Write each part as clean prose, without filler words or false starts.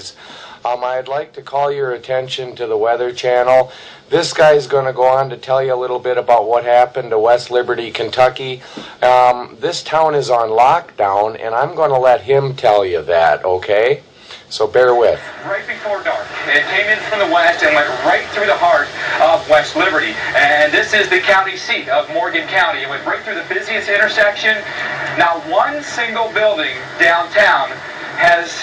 guys. I'd like to call your attention to the Weather Channel. This guy's going to go on to tell you a little bit about what happened to West Liberty, Kentucky. This town is on lockdown, and I'm going to let him tell you that, okay? So bear with. Right before dark, it came in from the west and went right through the heart of West Liberty. And this is the county seat of Morgan County. It went right through the busiest intersection. Not one single building downtown has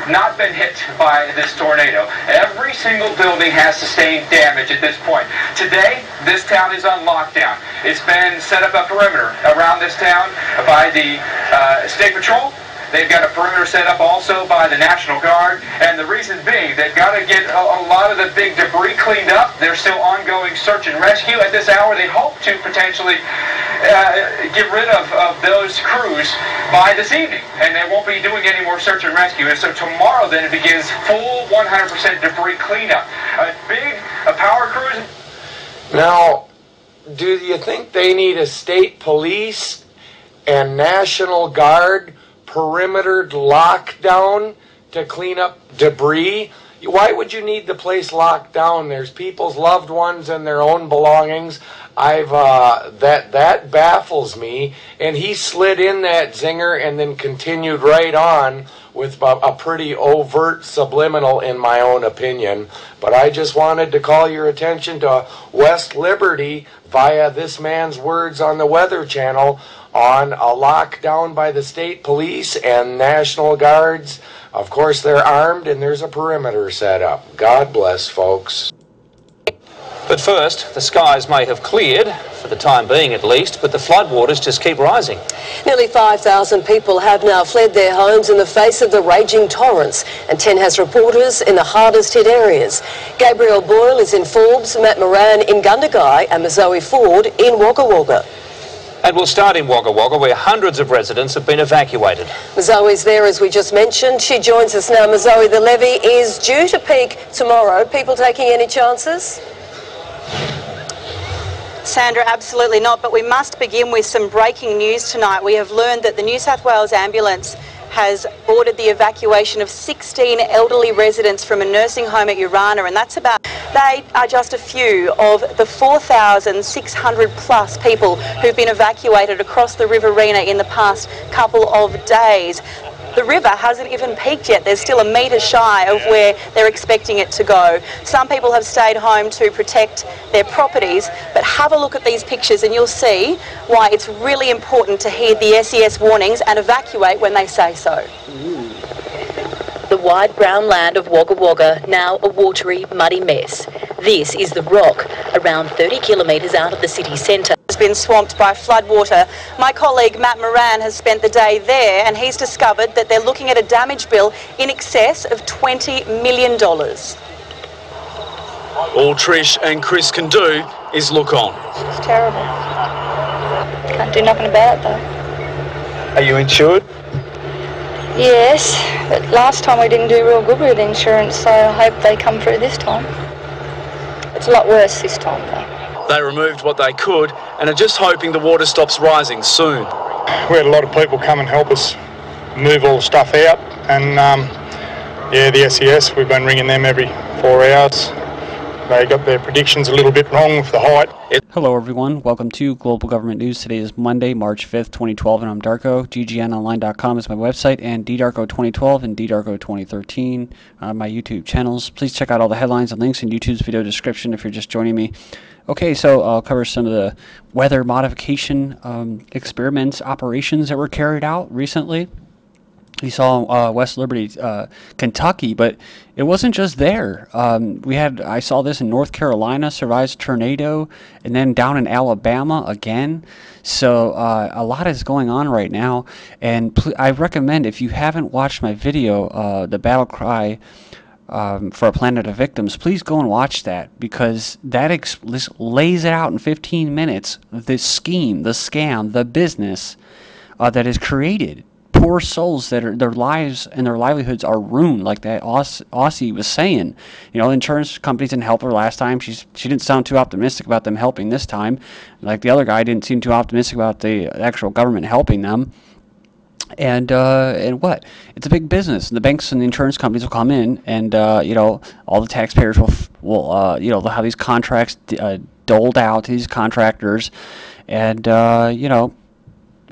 not been hit by this tornado. Every single building has sustained damage at this point. Today, this town is on lockdown. It's been set up a perimeter around this town by the State Patrol. They've got a perimeter set up also by the National Guard, and the reason being, they've got to get a lot of the big debris cleaned up. There's still ongoing search and rescue. At this hour, they hope to potentially get rid of those crews by this evening, and they won't be doing any more search and rescue. And so tomorrow, then, it begins full 100% debris cleanup. A power cruise. Now, do you think they need a state police and National Guard perimeter lockdown to clean up debris? Why would you need the place locked down? There's people's loved ones and their own belongings. That baffles me. And he slid in that zinger and then continued right on with a pretty overt subliminal, in my own opinion. But I just wanted to call your attention to West Liberty via this man's words on the Weather Channel on a lockdown by the state police and National Guards. Of course, they're armed and there's a perimeter set up. God bless, folks. But first, the skies may have cleared, for the time being at least, but the floodwaters just keep rising. Nearly 5,000 people have now fled their homes in the face of the raging torrents, and 10 has reporters in the hardest hit areas. Gabriel Boyle is in Forbes, Matt Moran in Gundagai, and Mazoe Ford in Wagga Wagga. And we'll start in Wagga Wagga, where hundreds of residents have been evacuated. Mazoe's there, as we just mentioned. She joins us now. Mazoe, the levee is due to peak tomorrow. People taking any chances? Sandra, absolutely not, but we must begin with some breaking news tonight. We have learned that the New South Wales ambulance has ordered the evacuation of 16 elderly residents from a nursing home at Urana, and they are just a few of the 4,600 plus people who've been evacuated across the Riverina in the past couple of days. The river hasn't even peaked yet. There's still a metre shy of where they're expecting it to go. Some people have stayed home to protect their properties, but have a look at these pictures and you'll see why it's really important to heed the SES warnings and evacuate when they say so. The wide brown land of Wagga Wagga, now a watery, muddy mess. This is the Rock, around 30 kilometres out of the city centre. Has been swamped by floodwater. My colleague Matt Moran has spent the day there, and he's discovered that they're looking at a damage bill in excess of $20 million. All Trish and Chris can do is look on. It's terrible. Can't do nothing about it though. Are you insured? Yes, but last time we didn't do real good with insurance, so I hope they come through this time. It's a lot worse this time though. They removed what they could and are just hoping the water stops rising soon. We had a lot of people come and help us move all the stuff out, and yeah, the SES, we've been ringing them every 4 hours. They got their predictions a little bit wrong with the height. Hello everyone, welcome to Global Government News. Today is Monday, March 5th, 2012, and I'm Darko. GGNonline.com is my website, and DDarko2012 and DDarko2013 are my YouTube channels. Please check out all the headlines and links in YouTube's video description if you're just joining me. Okay, so I'll cover some of the weather modification experiments, operations that were carried out recently. You saw West Liberty, Kentucky, but it wasn't just there. I saw this in North Carolina, survives tornado, and then down in Alabama again. So a lot is going on right now, and I recommend, if you haven't watched my video, the battle cry for a planet of victims, please go and watch that, because that lays it out in 15 minutes, the scheme, the scam, the business that is created. Poor souls that are, their lives and their livelihoods are ruined, like that Aussie was saying. You know, insurance companies didn't help her last time. She didn't sound too optimistic about them helping this time. Like the other guy didn't seem too optimistic about the actual government helping them. And what? It's a big business. And the banks and the insurance companies will come in, and all the taxpayers will they'll have these contracts doled out to these contractors, and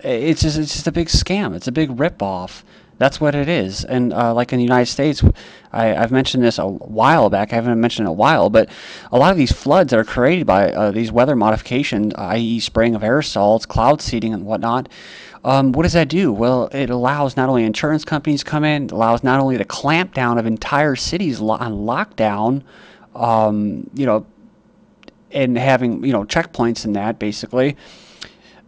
it's just a big scam. It's a big ripoff. That's what it is. And like in the United States, I've mentioned this a while back. I haven't mentioned it in a while, but a lot of these floods that are created by these weather modifications, i.e. spraying of aerosols, cloud seeding, and whatnot, what does that do? Well, it allows not only insurance companies to come in, it allows not only the clamp down of entire cities on lockdown, and having checkpoints in that, basically.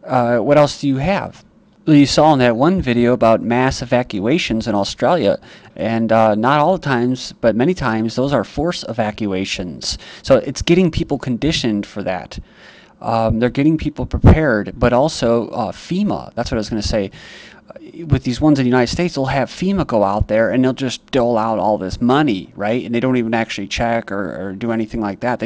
What else do you have? You saw in that one video about mass evacuations in Australia, and not all the times, but many times, those are forced evacuations. So it's getting people conditioned for that. They're getting people prepared, but also FEMA, that's what I was going to say. With these ones in the United States, they'll have FEMA go out there and they'll just dole out all this money, right? And they don't even actually check or do anything like that.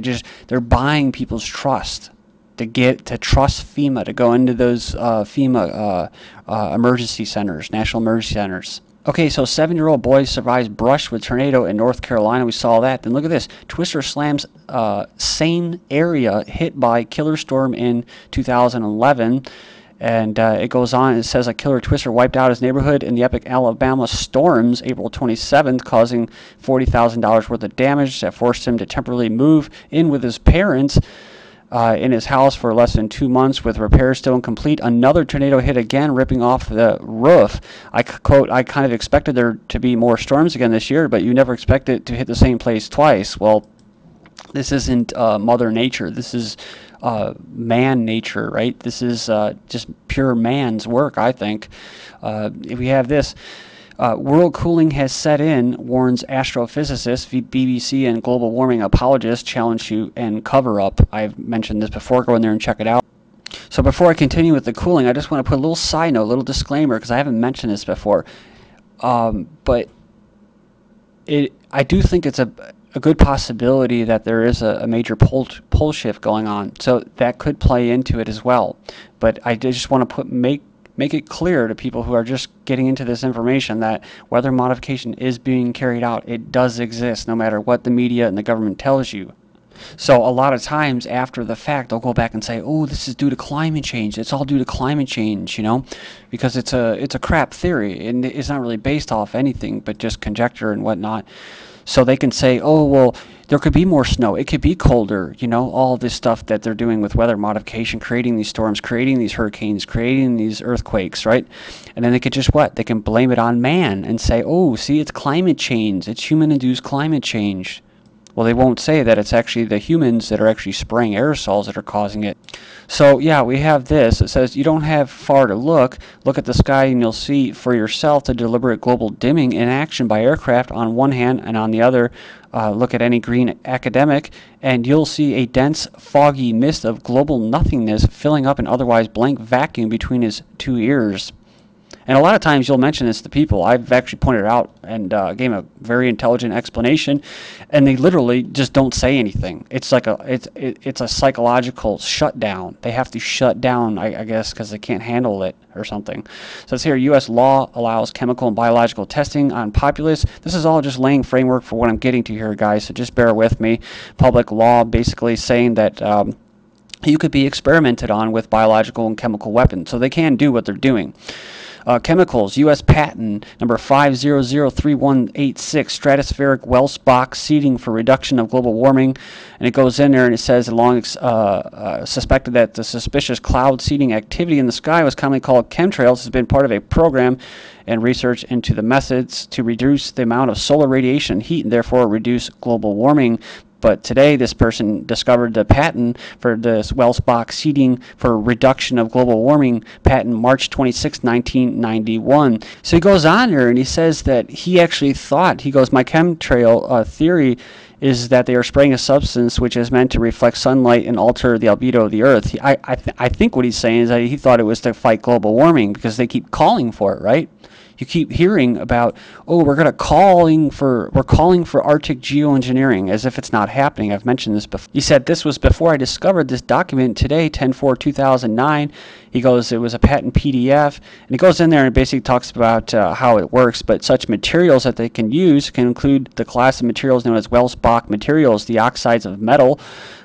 They're buying people's trust to trust FEMA, to go into those FEMA emergency centers, national emergency centers. Okay, so 7-year-old boy survives brush with tornado in North Carolina. We saw that. Then look at this. Twister slams same area hit by killer storm in 2011. And it goes on. It says a killer twister wiped out his neighborhood in the epic Alabama storms April 27th, causing $40,000 worth of damage that forced him to temporarily move in with his parents in his house for less than 2 months with repairs still incomplete. Another tornado hit again, ripping off the roof. I quote, "I kind of expected there to be more storms again this year, but you never expect it to hit the same place twice." Well, this isn't Mother Nature. This is man nature, right? This is just pure man's work, I think. If we have this, world cooling has set in, warns astrophysicist. BBC and global warming apologists challenge you and cover up. I've mentioned this before. Go in there and check it out. So before I continue with the cooling, I just want to put a little side note, a little disclaimer, because I haven't mentioned this before. But I do think it's a good possibility that there is a major pole shift going on. So that could play into it as well. But I just want to make it clear to people who are just getting into this information that weather modification is being carried out. It does exist, no matter what the media and the government tells you. So a lot of times after the fact, they'll go back and say, "Oh, this is due to climate change. It's all due to climate change," because it's a crap theory, and it's not really based off anything but just conjecture and whatnot. So they can say, "Oh, well, there could be more snow. It could be colder," all this stuff that they're doing with weather modification, creating these storms, creating these hurricanes, creating these earthquakes, right? And then they could just They can blame it on man and say, "Oh, see, it's climate change. It's human-induced climate change." Well, they won't say that it's actually the humans that are actually spraying aerosols that are causing it. So yeah, we have this. It says you don't have far to look. Look at the sky and you'll see for yourself the deliberate global dimming in action by aircraft on one hand, and on the other, look at any green academic and you'll see a dense, foggy mist of global nothingness filling up an otherwise blank vacuum between his two ears. And a lot of times you'll mention this to people. I've actually pointed it out and gave a very intelligent explanation, and they literally just don't say anything. It's like it's a psychological shutdown. They have to shut down, I guess, because they can't handle it or something. So it's here, U.S. law allows chemical and biological testing on Populace. This is all just laying framework for what I'm getting to here, guys, so just bear with me. Public law basically saying that you could be experimented on with biological and chemical weapons, so they can do what they're doing. Chemicals, U.S. patent number 5003186, stratospheric Welsbach seeding for reduction of global warming. And it goes in there and it says, suspected that the suspicious cloud seeding activity in the sky was commonly called chemtrails, has been part of a program and research into the methods to reduce the amount of solar radiation and heat and therefore reduce global warming. But today, this person discovered the patent for this Welsbach seeding for reduction of global warming patent March 26, 1991. So he goes on there and he says that he actually thought, he goes, my chemtrail theory is that they are spraying a substance which is meant to reflect sunlight and alter the albedo of the Earth. I think what he's saying is that he thought it was to fight global warming because they keep calling for it, right? You keep hearing about, oh, we're calling for Arctic geoengineering, as if it's not happening. I've mentioned this before. He said, this was before I discovered this document today, 10/4/2009. He goes, it was a patent PDF, and he goes in there and basically talks about how it works, but such materials that they can use can include the class of materials known as Welsbach materials. The oxides of metal,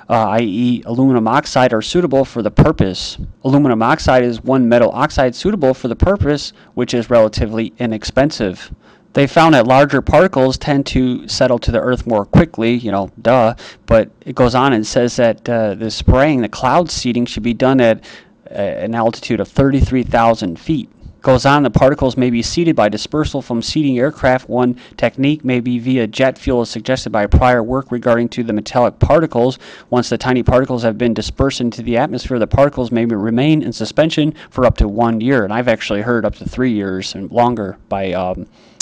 i.e. aluminum oxide, are suitable for the purpose. Aluminum oxide is one metal oxide suitable for the purpose, which is relatively inexpensive. They found that larger particles tend to settle to the earth more quickly, you know, duh, but it goes on and says that the spraying, the cloud seeding, should be done at an altitude of 33,000 feet. Goes on, the particles may be seeded by dispersal from seeding aircraft. One technique may be via jet fuel, as suggested by prior work regarding to the metallic particles. Once the tiny particles have been dispersed into the atmosphere, the particles may remain in suspension for up to 1 year. And I've actually heard up to 3 years and longer by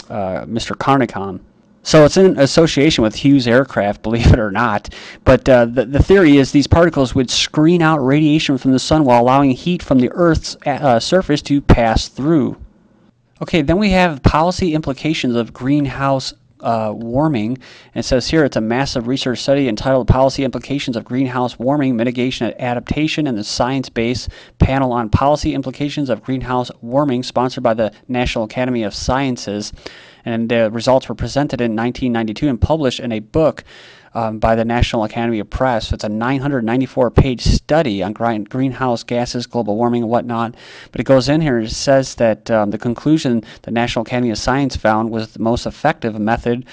Mr. Carnicon. So it's in association with Hughes aircraft, believe it or not. But the theory is these particles would screen out radiation from the sun while allowing heat from the Earth's surface to pass through. Okay, then we have policy implications of greenhouse warming. And it says here it's a massive research study entitled Policy Implications of Greenhouse Warming, Mitigation and Adaptation, and the Science-Based Panel on Policy Implications of Greenhouse Warming, sponsored by the National Academy of Sciences. And the results were presented in 1992 and published in a book by the National Academy of Press. It's a 994-page study on greenhouse gases, global warming, and whatnot. But it goes in here and it says that the conclusion the National Academy of Science found was the most effective method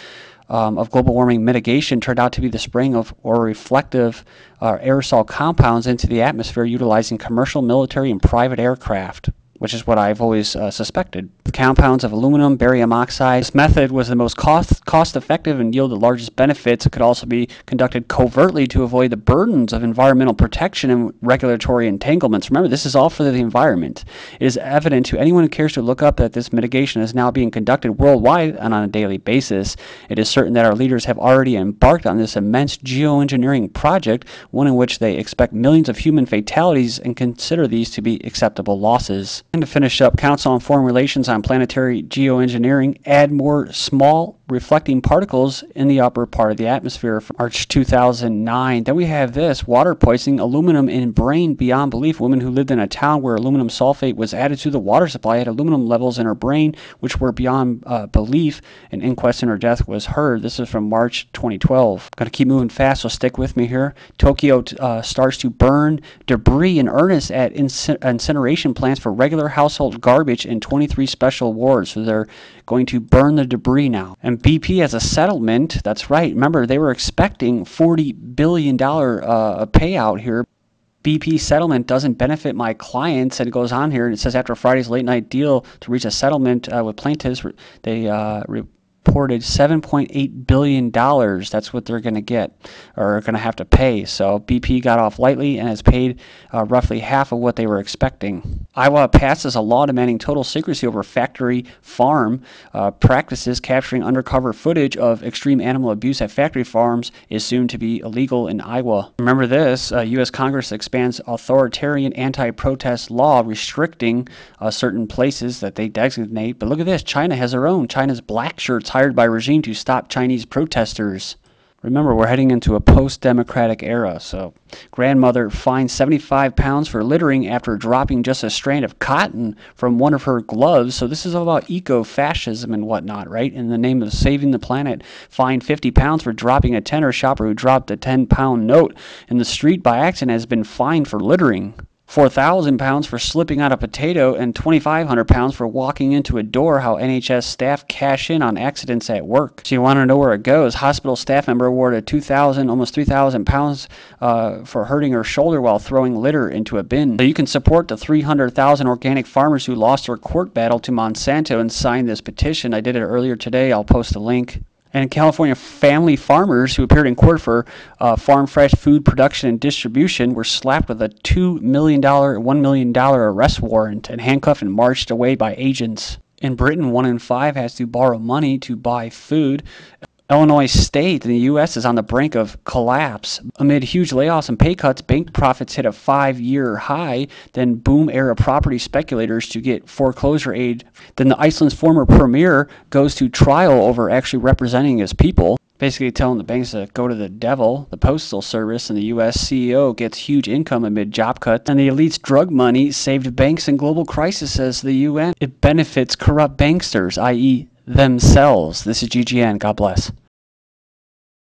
of global warming mitigation turned out to be the spraying of or reflective aerosol compounds into the atmosphere utilizing commercial, military, and private aircraft, which is what I've always suspected. The compounds of aluminum, barium oxide. This method was the most cost-effective and yielded the largest benefits. It could also be conducted covertly to avoid the burdens of environmental protection and regulatory entanglements. Remember, this is all for the environment. It is evident to anyone who cares to look up that this mitigation is now being conducted worldwide and on a daily basis. It is certain that our leaders have already embarked on this immense geoengineering project, one in which they expect millions of human fatalities and consider these to be acceptable losses. And to finish up, Council on Foreign Relations on Planetary Geoengineering add more small reflecting particles in the upper part of the atmosphere from March 2009. Then we have this, water poisoning, aluminum in brain beyond belief. Woman who lived in a town where aluminum sulfate was added to the water supply had aluminum levels in her brain which were beyond belief. An inquest in her death was heard. This is from March 2012. Going to keep moving fast, so stick with me here. Tokyo starts to burn debris in earnest at incineration plants for regular household garbage in 23 special wards. So they're going to burn the debris now. And BP has a settlement. That's right. Remember, they were expecting $40 billion payout here. BP settlement doesn't benefit my clients. And it goes on here, and it says after Friday's late night deal to reach a settlement with plaintiffs, they reported $7.8 billion. That's what they're going to get, or going to have to pay. So BP got off lightly and has paid roughly half of what they were expecting. Iowa passes a law demanding total secrecy over factory farm practices. Capturing undercover footage of extreme animal abuse at factory farms is soon to be illegal in Iowa. Remember this, U.S. Congress expands authoritarian anti-protest law restricting certain places that they designate. But look at this, China has their own. China's black shirts hired by regime to stop Chinese protesters. Remember, we're heading into a post-democratic era. So, grandmother fined 75 pounds for littering after dropping just a strand of cotton from one of her gloves. So this is all about eco-fascism and whatnot, right? In the name of saving the planet. Fined 50 pounds for dropping a tenner. Shopper who dropped a 10-pound note in the street by accident has been fined for littering. 4,000 pounds for slipping on a potato, and 2,500 pounds for walking into a door. How NHS staff cash in on accidents at work. So you want to know where it goes. Hospital staff member awarded almost 3,000 pounds for hurting her shoulder while throwing litter into a bin. So you can support the 300,000 organic farmers who lost their court battle to Monsanto and signed this petition. I did it earlier today. I'll post a link. And California family farmers who appeared in court for farm fresh food production and distribution were slapped with a $1 million arrest warrant and handcuffed and marched away by agents. In Britain, 1 in 5 has to borrow money to buy food. Illinois State in the U.S. is on the brink of collapse. Amid huge layoffs and pay cuts, bank profits hit a 5-year high. Then boom-era property speculators to get foreclosure aid. Then the Iceland's former premier goes to trial over actually representing his people, basically telling the banks to go to the devil. The Postal Service and the U.S. CEO gets huge income amid job cuts. And the elite's drug money saved banks in global crisis, says the UN. It benefits corrupt banksters, i.e. themselves. This is GGN. God bless.